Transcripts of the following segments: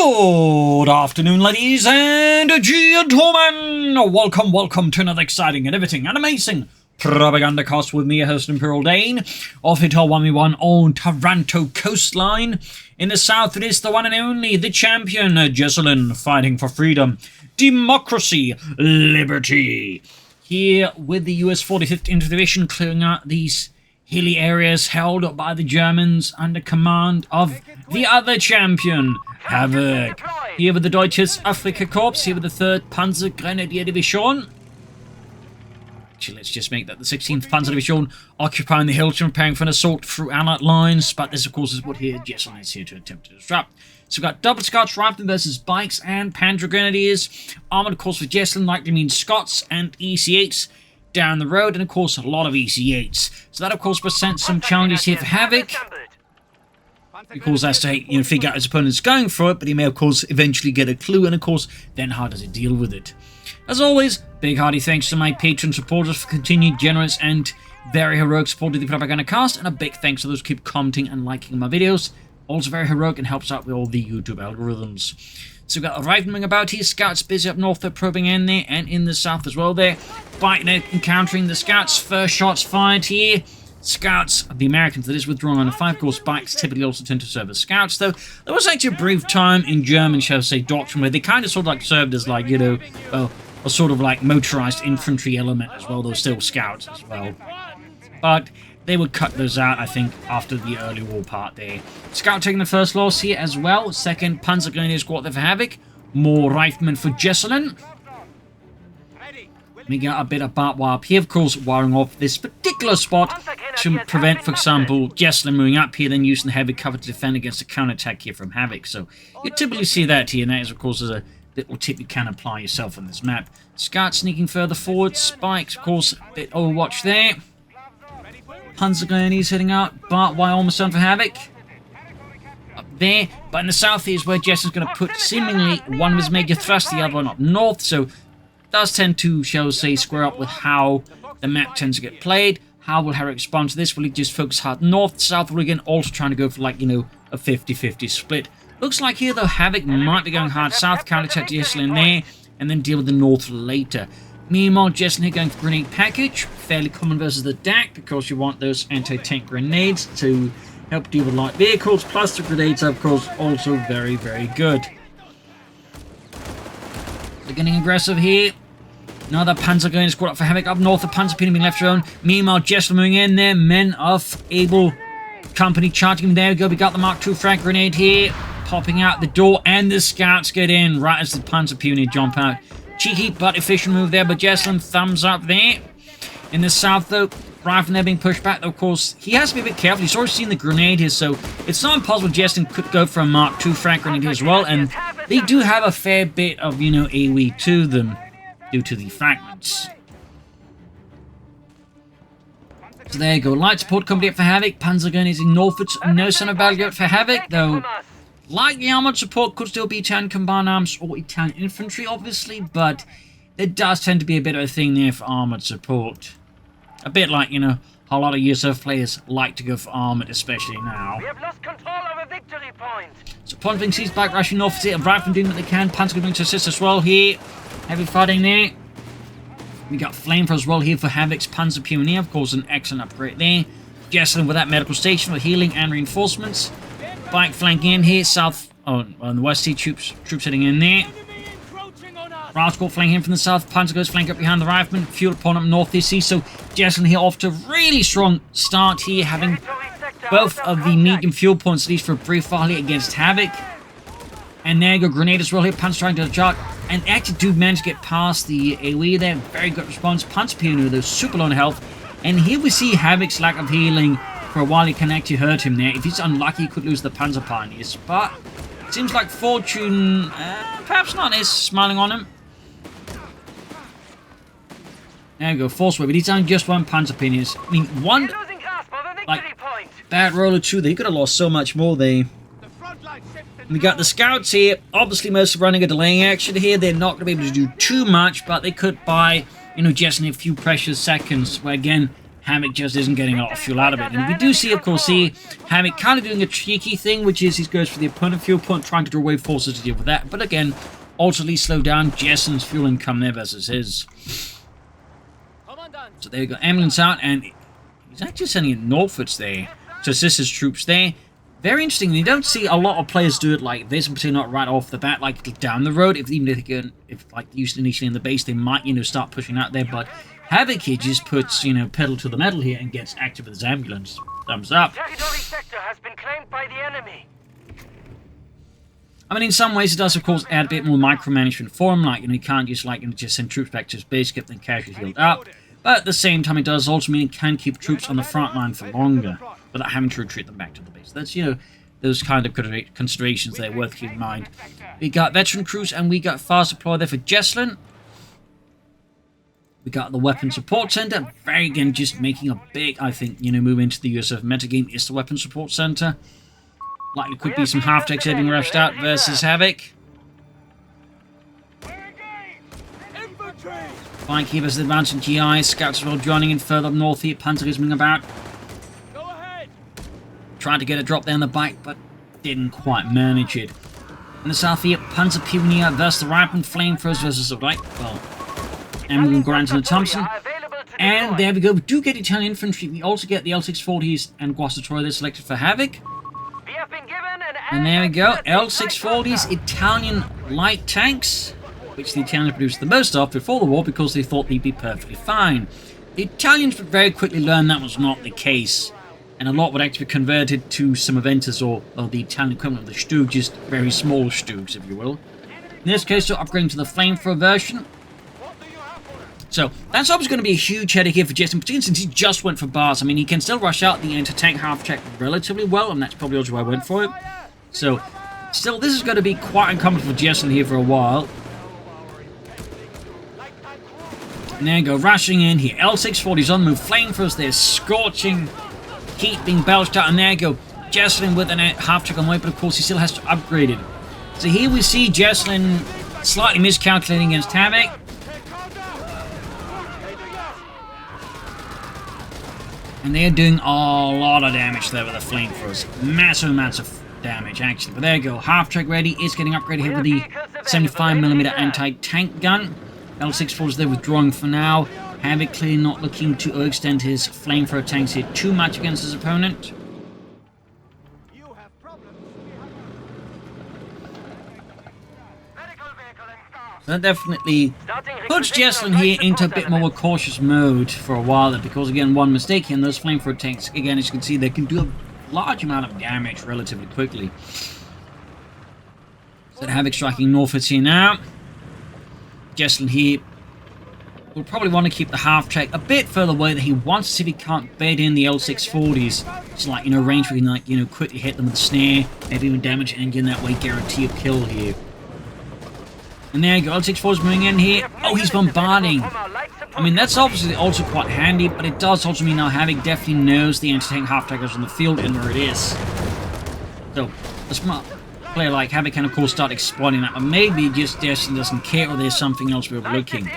Good afternoon, ladies and gentlemen! Welcome to another exciting and riveting and amazing Propagandacast with me, your host Imperial Dane, of Hotel 1v1 on Taranto Coastline. In the south, it is the one and only, the champion, Jesulin, fighting for freedom, democracy, liberty. Here with the US 45th Infantry Division, clearing out these hilly areas held by the Germans under command of the other champion, Havoc. Here with the Deutsches Afrika Korps, here with the 3rd Panzer Grenadier Division. Actually, let's just make that the 16th Panzer Division, occupying the hills and preparing for an assault through Allied lines. But this, of course, is what here Jesulin is here to attempt to disrupt. So we've got double Scots riflemen versus bikes and Panzer Grenadiers. Armoured, of course, for Jesulin likely means Scots and EC8s down the road, and of course a lot of EC8s. So that, of course, presents some challenges here for Havoc. Of course, has to figure out his opponent's going for it, but he may, of course, eventually get a clue, and of course, then how does he deal with it? As always, big hearty thanks to my Patreon supporters for continued generous and very heroic support of the Propagandacast, and a big thanks to those who keep commenting and liking my videos. Also very heroic and helps out with all the YouTube algorithms. So we've got a rifleman about here, scouts busy up north, they're probing in there, and in the south as well there. Fighting out, encountering the scouts, first shots fired here. Scouts, the Americans, that is withdrawing on a 5-course bikes, typically also tend to serve as scouts, though there was actually a brief time in German, shall I say, doctrine, where they kind of sort of like served as like, a sort of like motorized infantry element as well, though still scouts as well. But they would cut those out, I think, after the early war part there. Scout taking the first loss here as well. 2nd Panzer Grenadier Squad there for Havoc. More riflemen for Jesulin. We get a bit of barbed wire up here, of course, wiring off this particular spot to prevent, for example, Jesulin moving up here, then using the heavy cover to defend against a counterattack here from Havoc. So you typically see that here, and that is, of course, a little tip you can apply yourself on this map. Scout sneaking further forward, spikes, of course, a bit overwatch there. Panzer Grenadiers heading out, barbed wire almost done for Havoc. Up there, but in the south is where Jesulin's going to put seemingly one of his major thrusts, the other one up north, so does tend to, shall we say, square up with how the map tends to get played. How will Havoc respond to this? Will he just focus hard north, south, or again also trying to go for, like, a 50-50 split? Looks like here, though, Havoc might be going hard south, counter-attack Jesulin there, and then deal with the north later. Meanwhile, Jesulin here going for grenade package. Fairly common versus the DAK, because you want those anti-tank grenades to help deal with light vehicles, plus the grenades are, of course, also very, very good. They're getting aggressive here. Another Panzer Grenadier squad up for Havoc. Up north, the Panzer being left alone. Meanwhile, Jesulin moving in there. Men of able company charging him. There we go. We got the Mark II frag grenade here. Popping out the door. And the scouts get in right as the Panzer Pioneer jump out. Cheeky but efficient move there. But Jesulin, thumbs up there. In the south, though, riflemen there being pushed back. Though, of course, he has to be a bit careful. He's already seen the grenade here. So it's not impossible Jesulin could go for a Mark II frag grenade here as well. And they do have a fair bit of, AoE to them due to the fragments. So there you go. Light support company up for Havoc. Panzer Grenadiers in Norfolk. No son of battle for Havoc, though. Like the armored support, could still be Italian combined arms or Italian infantry, obviously, but there does tend to be a bit of a thing there for armored support. A bit like, how a lot of USF players like to go for armored, especially now. We have lost control of a victory point. So point being seized back, rushing north, riflemen doing what they can. Panzer going to assist as well here. Heavy fighting there. We got flamethrower as well here for Havoc's Panzer Pioneer. Of course, an excellent upgrade there. Jesulin with that medical station for healing and reinforcements. Bike flanking in here. South, on the west sea troops heading in there. Rascal flanking in from the south. Panzer goes flank up behind the rifleman. Fuel upon up northeast sea. So Jesulin here off to a really strong start here, having both of the medium fuel points at least for a brief while here against Havoc. And there you go, grenade as well here. Panzer trying to charge. And actually do manage to get past the AoE there. Very good response. Panzer Pioneer with those super low on health. And here we see Havoc's lack of healing. For a while he can actually hurt him there. If he's unlucky, he could lose the Panzer Pioneers. But it seems like fortune, perhaps not, is smiling on him. There we go, force wave. But he's down just one Panzer Pioneers. I mean, one, like, bad roll or two. They could have lost so much more there. We got the scouts here, obviously mostly running a delaying action here. They're not going to be able to do too much, but they could buy, just in a few precious seconds, where again, Havoc just isn't getting a lot of fuel out of it. And we do see, of course, Havoc kind of doing a cheeky thing, which is he goes for the opponent fuel point, trying to draw away forces to deal with that. But again, ultimately slow down Jesulin's fuel income there versus his. So there we go, ambulance out, and he's actually sending in Northwards there to assist his troops there. Very interesting. You don't see a lot of players do it like this, particularly not right off the bat, like down the road. If like used initially in the base, they might start pushing out there. But Havoc here just puts pedal to the metal here and gets active with his ambulance. Thumbs up. Territory sector has been claimed by the enemy. I mean, in some ways, it does, of course, add a bit more micromanagement for him. Like, you can't just just send troops back to his base, get them casually healed up. But at the same time, it does also mean it can keep troops on the front line for longer without having to retreat them back to the base. That's, those kind of considerations that are worth keeping in mind. We got veteran crews, and we got fast deploy there for Jesulin. We got the weapon support center. Very, again, just making a big, I think, move into the USF metagame is the weapon support center. Likely could be some half-techs being rushed out versus Havoc. Flying keepers advancing GI. Scouts as well joining in further up north here. Panzer is moving about. Tried to get a drop there on the bike, but didn't quite manage it. In the south here, Panzer Pioneer versus the Ripen Flamethrowers versus the right. Well, Emily Grant and Thompson. And there we go. We do get Italian Infantry. We also get the L640s and Guastatroy. They're selected for Havoc. And there we go. L640s, Italian light tanks, which the Italians produced the most of before the war because they thought they'd be perfectly fine. The Italians would very quickly learn that was not the case. And a lot would actually be converted to some Aventus or the Italian equivalent of the Stug, just very small Stugs, if you will. In this case, we're upgrading to the flamethrower version. So, that's obviously going to be a huge headache here for Jesulin, particularly since he just went for bars. I mean, he can still rush out the anti-tank half-track relatively well, and that's probably also why I went for it. So, still, this is going to be quite uncomfortable for Jesulin here for a while. And there you go, rushing in here. L640's on the move, flamethrowers there, scorching heat being belched out, and there you go. Jesulin with an half-track on the way, but of course he still has to upgrade it. So here we see Jesulin slightly miscalculating against Havoc. And they're doing a lot of damage there with the flamethrowers. Massive amounts of damage, actually. But there you go. Half-track ready. Is getting upgraded here with the 75mm anti-tank gun. L640 is there withdrawing for now. Havoc clearly not looking to overextend his flamethrower tanks here too much against his opponent. So that definitely puts Jesulin here into a bit more cautious mode for a while there, because again, one mistake here, and those flamethrower tanks, again, as you can see, they can do a large amount of damage relatively quickly. So Havoc striking northwards here now. Jesulin here will probably want to keep the half-track a bit further away, that he wants to see if he can't bed in the L640s. It's like, range where he can, quickly hit them with a snare, maybe even damage an engine, that way guarantee a kill here. And there you go, L640's moving in here. Oh, he's bombarding. I mean, that's obviously also quite handy, but it does also mean now Havoc definitely knows the anti-tank half-trackers on the field and where it is. So, a smart player like Havoc can, of course, start exploiting that, but maybe just Jesulin doesn't care, or there's something else we're overlooking.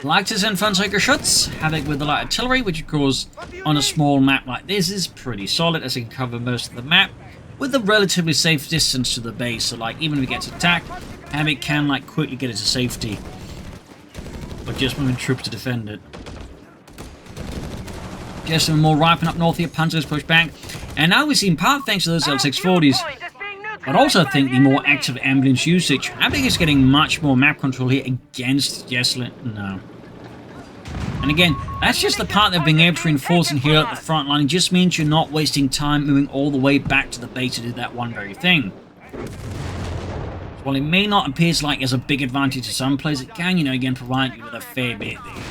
Like to send Panzerschutz, Havoc with the light artillery, which of course, on a small map like this, is pretty solid, as it can cover most of the map, with a relatively safe distance to the base. So, even if it gets attacked, Havoc can, quickly get it to safety. But just moving troops to defend it. Jesulin more ripen up north here, Panzer's pushed back. And now we've seen, part thanks to those L640s, but also I think the more active ambulance usage, Havoc is getting much more map control here against Jesulin. No. And again, that's just the part they're being able to reinforce in here at the front line. It just means you're not wasting time moving all the way back to the base to do that one very thing. While it may not appear like as a big advantage to some players, it can, again, provide you with a fair bit there.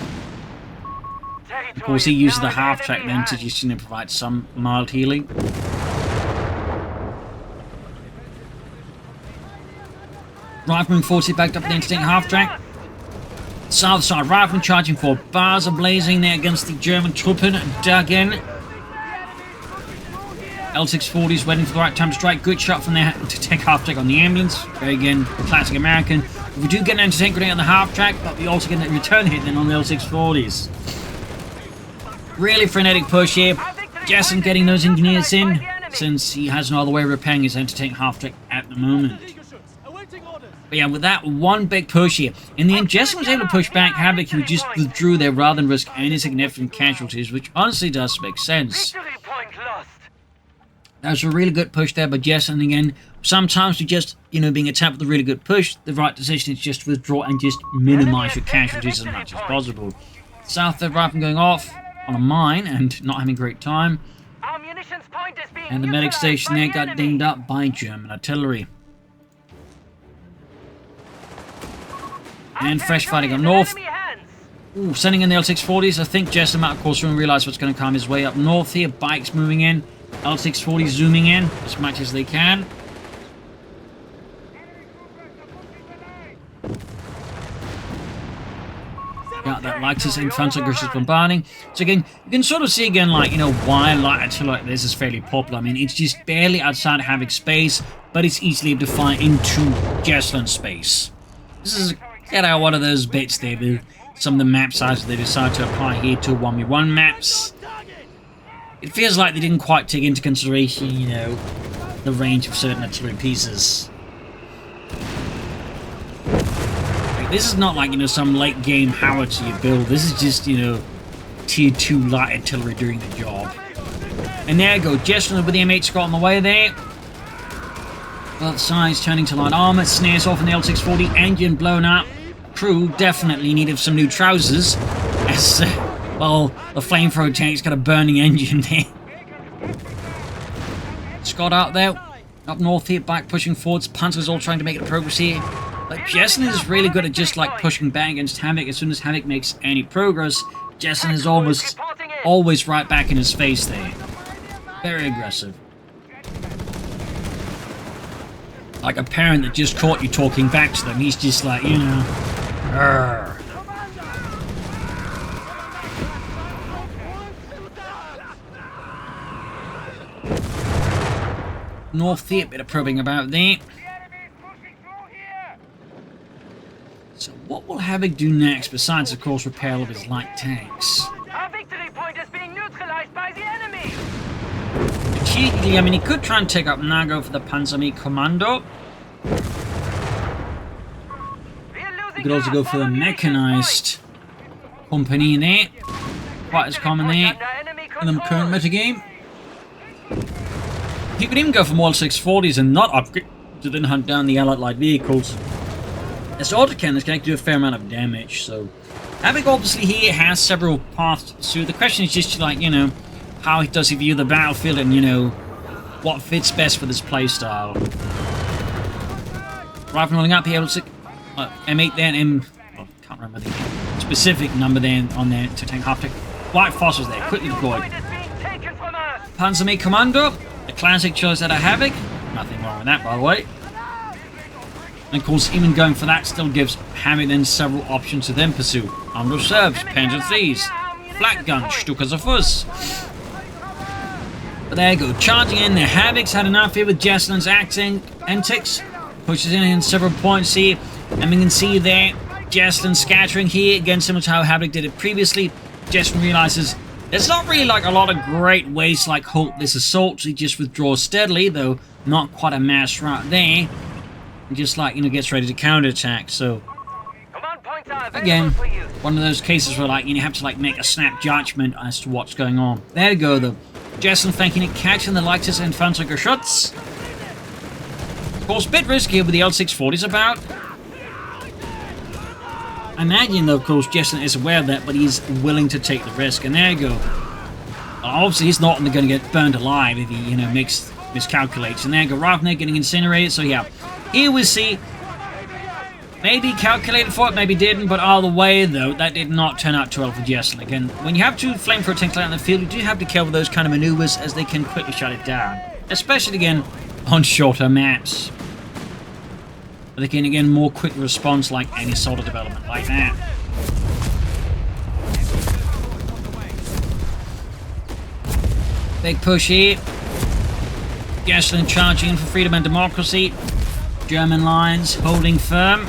Of course, he uses the half-track then to just, provide some mild healing. Rifleman forces backed up the anti-tank half-track. South side rifleman charging forward. Bars are blazing there against the German Truppen dug in. L640s waiting for the right time to strike. Good shot from there to take half-track on the ambulance. Very, again, classic American. We do get an anti-tank grenade on the half-track, but we also get a return hit then on the L640s. Really frenetic push here. Jesulin getting those engineers in, since he has no other way of repairing his anti-tank half-deck at the moment. But yeah, with that one big push here, in the end, Jesulin was able to push back Havoc, who just withdrew there rather than risk any significant casualties, which honestly does make sense. That was a really good push there by Jesulin again. Sometimes with just, being attacked with a really good push, the right decision is just to withdraw and just minimize your casualties as much as possible. South third rifle going off on a mine and not having a great time. And the medic station there got dinged up by German artillery. And fresh fighting up north. Ooh, sending in the L640s. I think Jesulin might, of course, realize what's going to come his way up north here. Bikes moving in. L640s zooming in as much as they can. Got that Lexus Infantry Division bombarding. So again, you can sort of see again, like, why light artillery like this is fairly popular. I mean, it's just barely outside Havoc space, but it's easily able to fire into Jesulin space. This is one of those bits there with some of the map sizes they decide to apply here to 1v1 maps. It feels like they didn't quite take into consideration, the range of certain artillery pieces. This is not like, some late game howitzer you build. This is just, tier 2 light artillery doing the job. And there you go, Jesulin with the M8 Scott on the way there. Both sides turning to light armor, snares off in the L640, engine blown up. Crew definitely needed some new trousers, as, well, the flamethrower tank's got a burning engine there. Scott out there, up north here, back pushing forwards. Panzer's all trying to make progress here. But Jesulin is really good at just pushing back against Havoc. As soon as Havoc makes any progress, Jesulin is always right back in his face there. Very aggressive. Like a parent that just caught you talking back to them. He's just like, Arrgh. North here, a bit of probing about there. So what will Havoc do next, besides, of course, repair all of his light tanks? Our victory point is being neutralized by the enemy! Strategically, I mean, he could try and take up Nago for the Panzer Commando. He could also go for the mechanized company there. Quite as common there in the current metagame. He could even go for more L640s and not upgrade to then hunt down the Allied light vehicles. This autocannon can actually do a fair amount of damage, so Havoc obviously here has several paths to pursue. The question is just how does he view the battlefield and what fits best for this playstyle. Rifle rolling up here, M8 there and can't remember the specific number there on there to tank half-deck. White fossils there, quickly deployed. Panzer Commando, the classic choice out of Havoc. Nothing wrong with that, by the way. And of course, even going for that still gives Havoc then several options to then pursue. Armed reserves, Panzer 3s, flak guns, Stukas of Fuss. But there you go, charging in there. Havoc's had enough here with Jesulin's antics. Pushes in several points here. And we can see there, Jesulin scattering here. Again, similar to how Havoc did it previously. Jesulin realizes there's not really a lot of great ways to halt this assault. So he just withdraws steadily, though not quite a mass rout there. And just gets ready to counterattack. So again, one of those cases where you have to make a snap judgment as to what's going on. There you go though. Jesulin thanking it, catching the Lexus Infantry Geschütz. Of course, a bit riskier with the L640s about. I imagine though, of course, Jesulin is aware of that, but he's willing to take the risk. And there you go. Obviously, he's not going to get burned alive if he, miscalculates. And there you go, Ravner getting incinerated. So yeah, here we see. Maybe calculated for it, maybe didn't, but either way, though, that did not turn out too well for Jesulin. Again, when you have two flamethrower tanks out in the field, you do have to be careful with those kind of maneuvers, as they can quickly shut it down. Especially, again, on shorter maps. But they can, again, more quick response like any sort of development like that. Big push here. Jesulin charging in for freedom and democracy. German lines holding firm.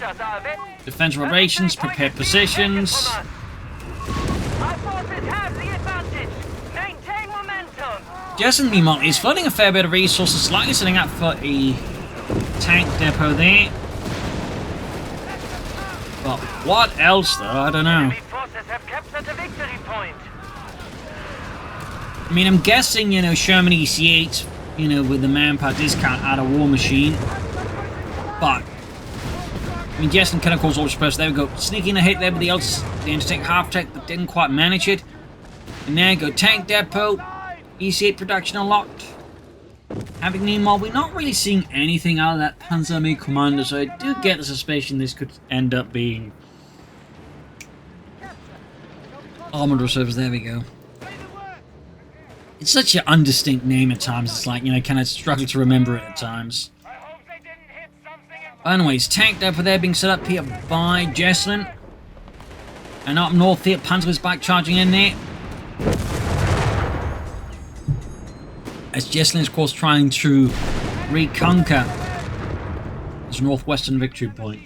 structures are available. Defensive operations, prepare positions. Our forces have the advantage. Maintain momentum. Jesulin, meanwhile, is flooding a fair bit of resources, slightly setting up for a tank depot there. But what else, though? I don't know. Enemy forces have captured the victory point. I mean, I'm guessing, you know, Sherman EC8, you know, with the manpower discount out of War Machine. But, I mean, Jesulin can, of course, always press. There we go. Sneaking a hit there with the anti-tank half-tech, but didn't quite manage it. And there you go. Tank depot. EC8 production unlocked. Havoc, meanwhile, we're not really seeing anything out of that Panzer Army commander, so I do get the suspicion this could end up being Armoured Reserves. There we go. It's such an undistinct name at times, it's like, you know, kind of struggle to remember it at times. Anyways, tank depot there being set up here by Jesulin. And up north here, Panzer is back charging in there. As Jesulin is, of course, trying to reconquer his northwestern victory point.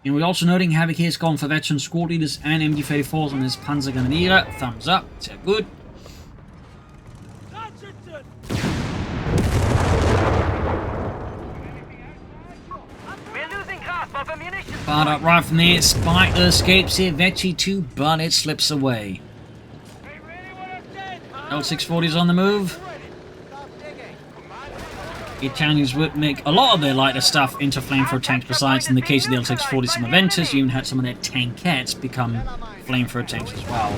And we're also noting Havoc here has gone for veteran squad leaders and MD-34s on his Panzer Grenadier. Thumbs up, so good. We're losing grasp of ammunition. Fired up right from there, Spiker escapes here, Vecchi 2, but it slips away. L640's on the move. The Italians would make a lot of their lighter stuff into flamethrower tanks. Besides, in the case of the L640, some Aventus, you even had some of their tankettes become flamethrower tanks as well.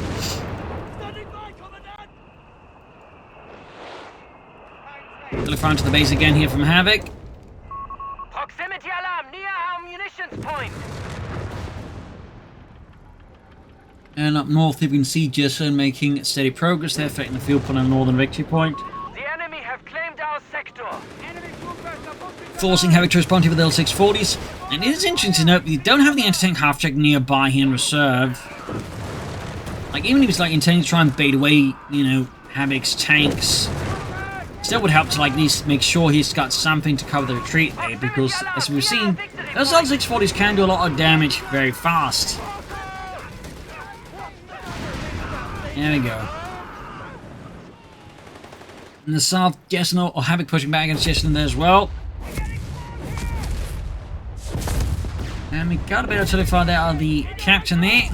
Telephone to the base again here from Havoc. Proximity alarm near our munitions point. And up north, you can see Jesulin making steady progress there, fighting the field point on the northern victory point. The enemy have claimed our sector. Forcing Havoc to respond here with L640s. And it is interesting to note, we don't have the anti-tank half-track nearby here in reserve. Like, even if he's like intending to try and bait away, you know, Havoc's tanks, still would help to like at least make sure he's got something to cover the retreat there, because as we've seen, those L640s can do a lot of damage very fast. There we go. In the south, Jesulin or Havoc pushing back against Jesulin there as well. And we got a bit of artillery there out of the captain there.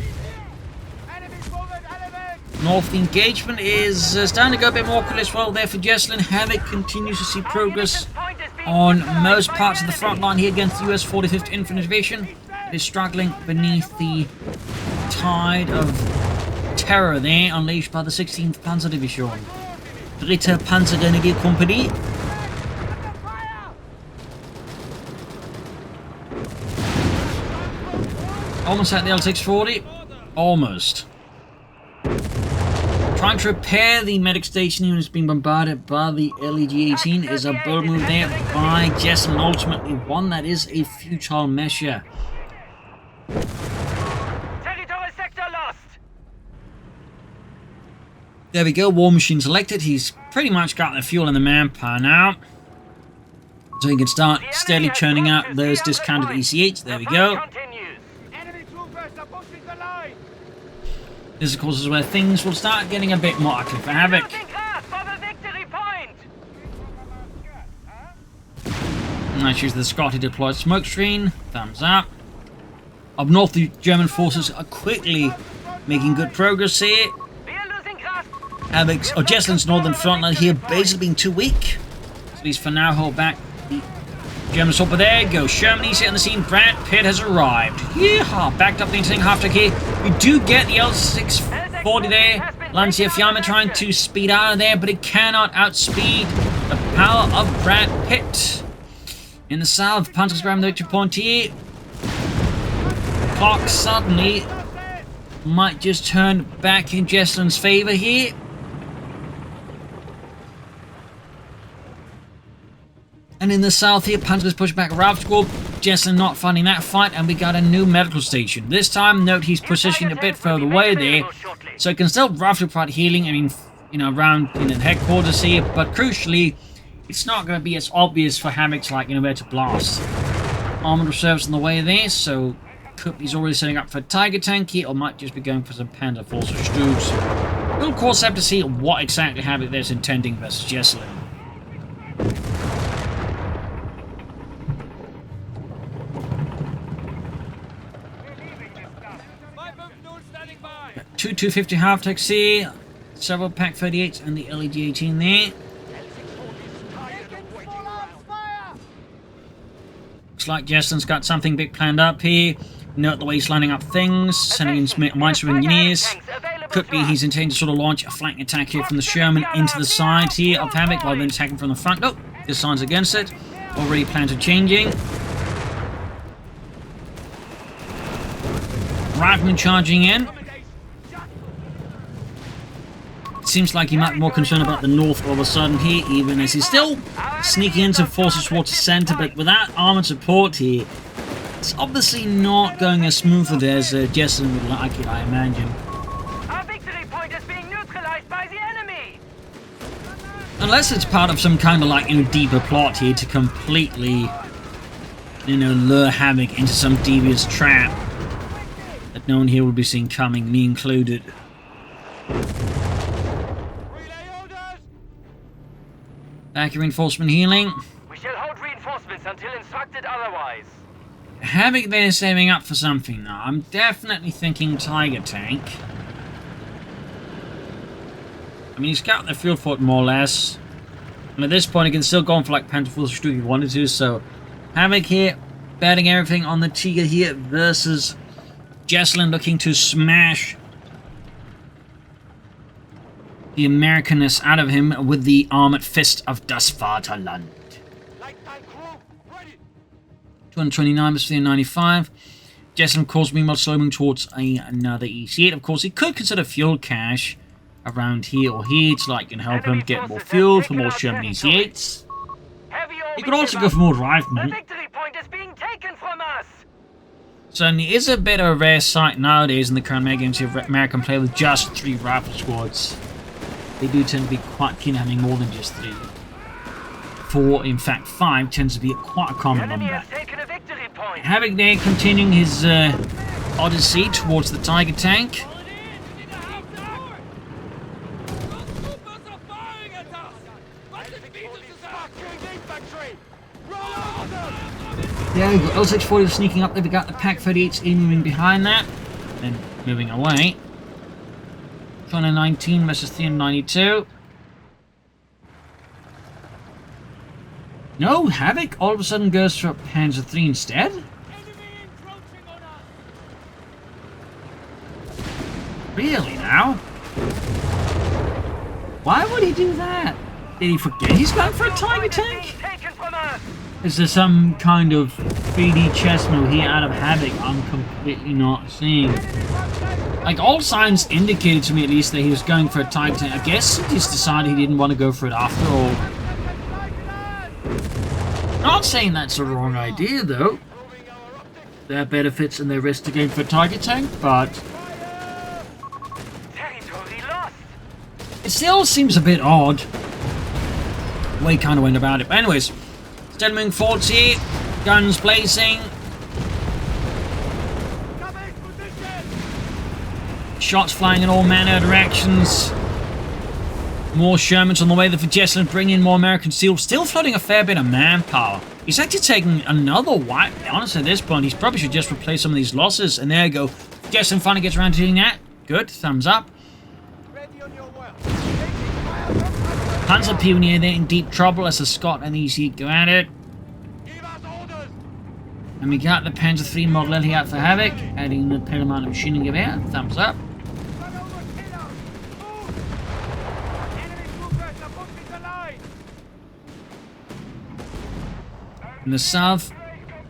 North, the engagement is starting to go a bit more quickly as well there for Jesulin. Havoc continues to see progress on most parts of the front line here against the US 45th Infantry Division. It is struggling beneath the tide of terror there unleashed by the 16th Panzer Division. Dritte Panzer Grenadier Company. Almost at the L640. Almost. Trying to repair the medic station unit has been bombarded by the LEG-18 is a bold move there by Jesulin. Ultimately one that is a futile measure. Territorial sector lost. There we go, War Machine selected. He's pretty much got the fuel and the manpower now. So he can start steadily churning out those discounted EC8s. There we go. This, of course, is where things will start getting a bit more active for Havoc. Nice use of the Scotty deployed smoke screen. Thumbs up. Up north, the German forces are quickly making good progress here. Havoc's, or Jesulin's northern front line here basically being too weak. So at least for now, hold back the German assault. But there you go. Sherman EC on the scene. Brad Pitt has arrived. Yeehaw! Backed up the interesting half-track here. We do get the L640 there. Lancia Fiamma trying to speed out of there, but it cannot outspeed the power of Brad Pitt. In the south, Panzer's grabbing the victory point here. Clock suddenly might just turn back in Jesulin's favor here. And in the south here, Panzer's pushing back Ralph's Squad. Jesulin not finding that fight, and we got a new medical station. This time, note he's positioned a bit further away there, so he can still roughly provide healing, I mean, you know, around the headquarters here, but crucially, it's not going to be as obvious for Havoc to, like, you know, where to blast. Armoured reserves on the way there, so could be he's already setting up for a Tiger tank here, or might just be going for some Panzer Force Stoops. We'll of course have to see what exactly Havoc there's intending versus Jesulin. 250 half-techs here, several Pak 38s and the LED-18 there. Looks like Jesulin's got something big planned up here. Note the way he's lining up things, sending in Minesweeper engineers. Could be he's intending to sort of launch a flank attack here from the Sherman into the side here of Havoc rather than attacking from the front. Oh, this sign's against it. Already plans are changing. Rifleman charging in. Seems like he might be more concerned about the north all of a sudden here, even as he's still sneaking into forces towards the center, but without armored support here, it's obviously not going as smoothly as Jesulin would like it, I imagine. Our victory point is being neutralized by the enemy. Unless it's part of some kind of like, deeper plot here to completely, lure Havoc into some devious trap that no one here will be seeing coming, me included. Back reinforcement healing. We shall hold reinforcements until instructed otherwise. Havoc then is saving up for something now. I'm definitely thinking Tiger tank. I mean, he's got the field for it more or less. And at this point, he can still go on for like Panzer Force if he wanted to. So, Havoc here, betting everything on the Tiger here versus Jesulin looking to smash the Americanness out of him with the armored fist of Das Vaterland. 229 versus 395. Jesulin, of course, meanwhile slowing towards another EC8. Of course, he could consider fuel cache around here or here to help him get more fuel for more Sherman EC8s. He could also go for more riflemen. The victory point is being taken from us. Certainly is a bit of a rare sight nowadays in the current mega games of American play with just 3 rifle squads. They do tend to be quite keen on having more than just 3. 4, in fact 5, tends to be quite a common number. Havoc there continuing his odyssey towards the Tiger tank. There we go, L640 sneaking up there, we got the Pak 38s moving behind that, then moving away. 219 versus 392. No, Havoc all of a sudden goes for Panzer 3 instead? Really now? Why would he do that? Did he forget he's going for a Tiger tank? Is there some kind of 3D chess move here out of Havoc I'm completely not seeing? Like, all signs indicated to me at least that he was going for a Tiger tank. I guess he just decided he didn't want to go for it after all. Not saying that's a wrong idea though. There are benefits and there are risks to going for a Tiger tank, but it still seems a bit odd the way he kind of went about it. But anyways, still moving forward here, guns blazing. Shots flying in all manner of directions. More Shermans on the way there for Jesulin, bringing in more American SEAL. Still floating a fair bit of manpower. He's actually taking another wipe. Honestly, at this point, he probably should just replace some of these losses. And there you go. Jesulin finally gets around to doing that. Good. Thumbs up. Panzer Pioneer there in deep trouble as the Scott and the EC go at it. And we got the Panzer 3 model here out for Havoc, adding the Paramount machining gewehr. Thumbs up. In the south,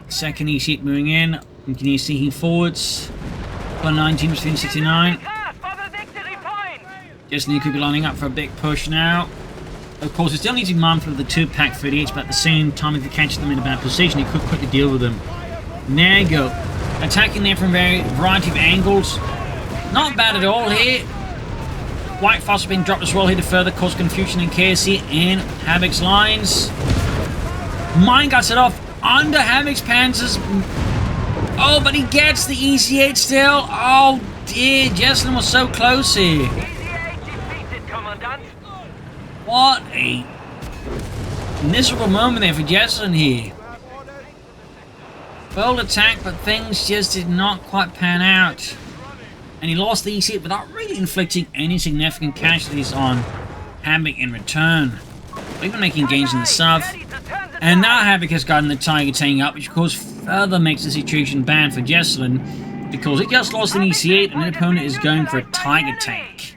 second EC moving in. You can see he forwards. 119 between 69. Jesulin could be lining up for a big push now. Of course, he still needs to be mindful of the 2 Pak 38s, but at the same time, if he catches them in a bad position, he could quickly deal with them. There you go. Attacking there from a variety of angles. Not bad at all here. White Phosphor being dropped as well here to further cause confusion and chaos here in Havoc's lines. Mine got set off. under Havoc's panzers. Oh, but he gets the EC-8 still. Oh dear, Jesulin was so close here. EC-8 defeated, Commandant. What a miserable moment there for Jesulin here. Well attacked, but things just did not quite pan out. And he lost the EC-8 without really inflicting any significant casualties on Havoc in return. Even making gains in the south. And now Havoc has gotten the Tiger tank up, which of course further makes the situation bad for Jesulin, because he just lost an EC-8 and an opponent is going for a Tiger tank.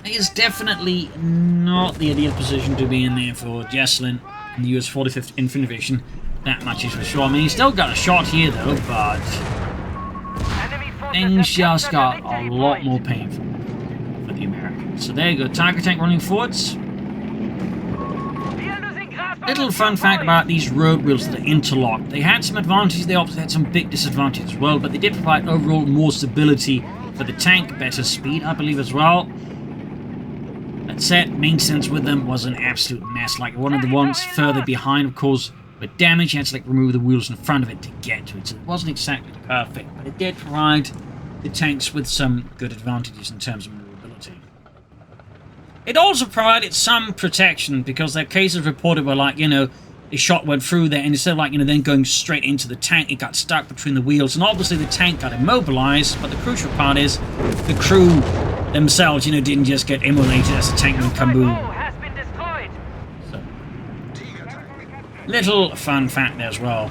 It is definitely not the ideal position to be in there for Jesulin in the US 45th Infantry Division. That much is for sure. I mean, he's still got a shot here though, but things just got a lot more painful for the Americans. So there you go, Tiger tank running forwards. Little fun fact about these road wheels that are interlocked. They had some advantages, they also had some big disadvantages as well, but they did provide overall more stability for the tank, better speed, I believe, as well. That said, maintenance with them was an absolute mess. Like one of the ones further behind, of course, with damage, you had to like remove the wheels in front of it to get to it. So it wasn't exactly perfect, but it did provide the tanks with some good advantages in terms of maneuverability. It also provided some protection, because there are cases reported where, like, you know, a shot went through there, and instead of, like, you know, then going straight into the tank, it got stuck between the wheels, and obviously the tank got immobilized, but the crucial part is the crew themselves, you know, didn't just get immolated as the tank went kaboom. So, little fun fact there as well.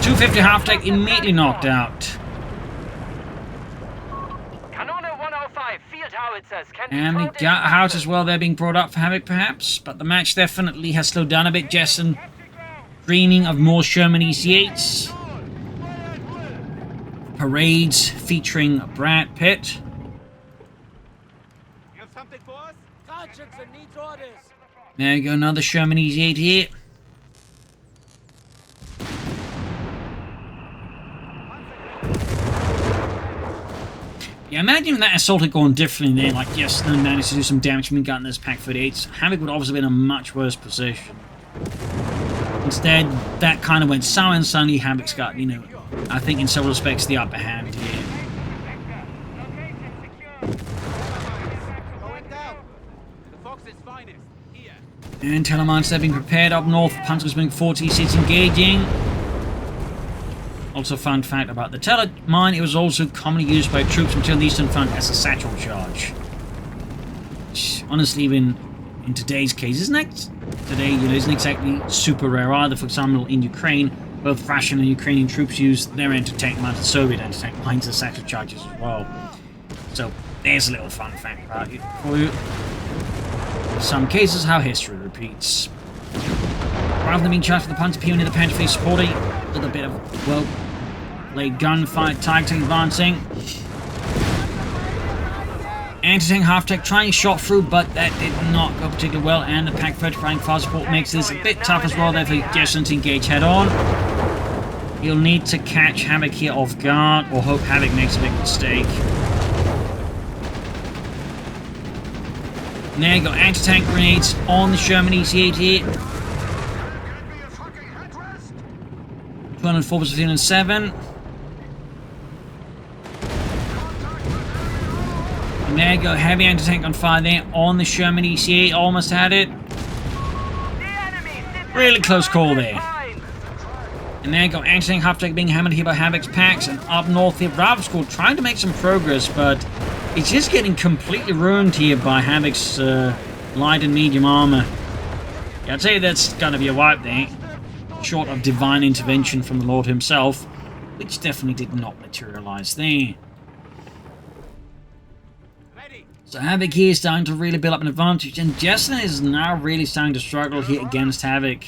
250 half-tech immediately knocked out. And the house as well, they're being brought up for Havoc perhaps, but the match definitely has slowed down a bit. Jesulin dreaming of more Sherman EC-8s. Parades featuring Brad Pitt. There you go, another Sherman EC-8 here. Yeah, imagine that assault had gone differently there, like Jesulin managed to do some damage when gotten those Pack 38s. Havoc would obviously be in a much worse position. Instead, that kind of went sour, and suddenly Havoc's got, you know, I think in several respects the upper hand here. And Telemines, they're being prepared up north. Panzers being 46 engaging. Also, fun fact about the Telemine, it was also commonly used by troops until the Eastern Front as a satchel charge. Which, honestly, even in today's case, isn't exactly super rare either. For example, in Ukraine, both Russian and Ukrainian troops used their anti-tank mines, Soviet anti-tank mines as satchel charges as well. So, there's a little fun fact about it for you. In some cases, how history repeats. Rather than being charged with the Panzer near the Panzer face supporting, a little bit of, well, laid gunfight, Tiger tank advancing. Anti-tank half-tech trying shot through, but that did not go particularly well, and the Pack 35 fire support makes this a bit tough as well there for Jesulin to engage head-on. He'll need to catch Havoc here off guard, or hope Havoc makes a big mistake. And there you go, anti-tank grenades on the Sherman EC-8 here. 204 versus 307. And there you go, heavy anti-tank on fire there on the Sherman EC-8. Almost had it. Really close call there. And there you go, anti-tank half-tech being hammered here by Havoc's packs. And up north here, Bravo School trying to make some progress, but it's just getting completely ruined here by Havoc's light and medium armor. Yeah, I'd say that's gonna be a wipe there. Short of divine intervention from the Lord himself, which definitely did not materialize there. So Havoc here is starting to really build up an advantage, and Jesulin is now really starting to struggle here against Havoc.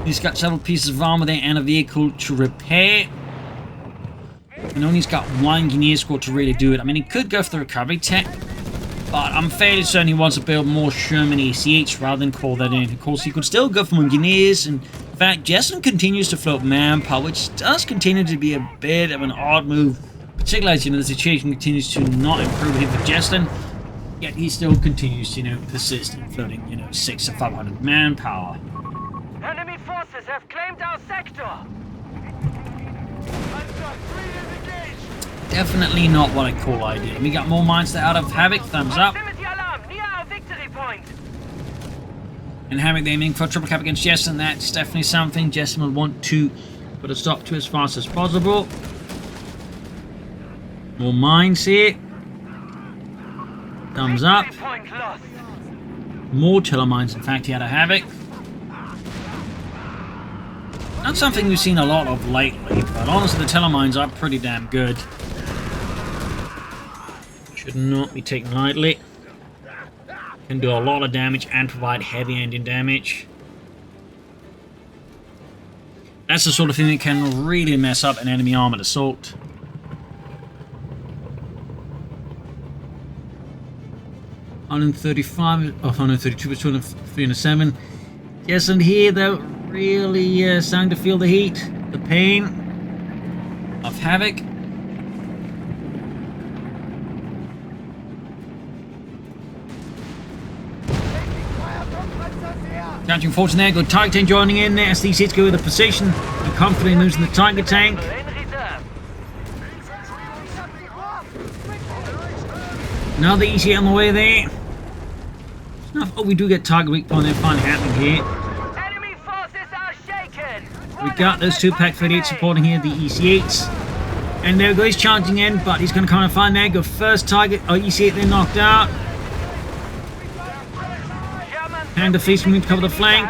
He's got several pieces of armor there and a vehicle to repair. And only he's got one Engineer squad to really do it. I mean, he could go for the recovery tech, but I'm fairly certain he wants to build more Sherman EC-8s rather than call that in. Of course, he could still go for Engineers and fact, Jesulin continues to float manpower, which does continue to be a bit of an odd move, particularly as, the situation continues to not improve here for Jesulin, yet he still continues to, persist in floating, 6 to 500 manpower. Enemy forces have claimed our sector. Panzer 3 is engaged. Definitely not what I call ideal. We got more mines out of Havoc, thumbs up. Proximity alarm near our victory point. And Havoc aiming for a triple cap against Jesulin, that's definitely something Jesulin will want to put a stop to as fast as possible. More mines here. Thumbs up. Victory point lost. More tiller mines, in fact, he had a Havoc. Not something we've seen a lot of lately, but honestly the tiller mines are pretty damn good. Should not be taken lightly. Can do a lot of damage and provide heavy engine damage. That's the sort of thing that can really mess up an enemy armored assault. $135, 132, 307. Yes, and here they're really starting to feel the heat, the pain of Havoc. Catching force in there, good target tank joining in there as these hits go with the precision and confidently losing the target tank. In reserve. Another easy on the way there. Oh, we do get target weak point there finally happening here. Enemy forces are shaken. We got those two Pak 38 supporting here, the EC8s. And there we go, he's charging in, but he's going to come and find there. Go first target. Oh, EC8 then knocked out. And the face moving to cover the flank.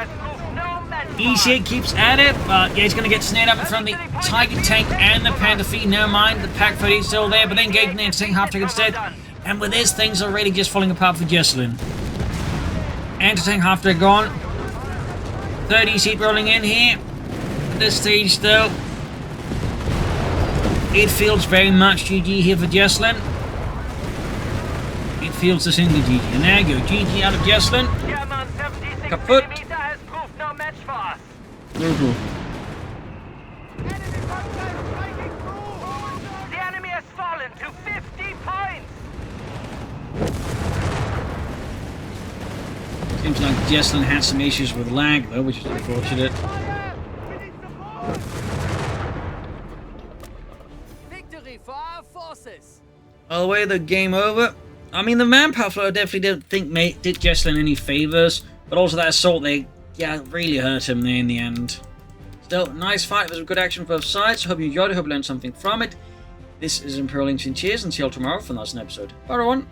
EC8 keeps at it, but yeah, he's going to get snared up in front of the Tiger tank and the Panther Feet. Never mind, the Pak 38 still there, but then engaging the anti-tank half-tank instead. And with this, things are really just falling apart for Jesulin. Anti-tank half-tank gone. Third EC8 rolling in here. At this stage, though, it feels very much GG here for Jesulin. It feels the single GG. And there you go, GG out of Jesulin. Kaput. Has proved no match for us. Brutal. The enemy has fallen to 50 points. Seems like Jesulin had some issues with lag though, which is unfortunate. Victory for our forces. By the way, the game over. I mean, the manpower flow I definitely didn't think did Jesulin any favors, but also that assault, really hurt him there in the end. Still, nice fight. There's good action for both sides. Hope you enjoyed it. Hope you learned something from it. This is Imperial Infantry. Cheers, and see you all tomorrow for another episode. Bye, everyone.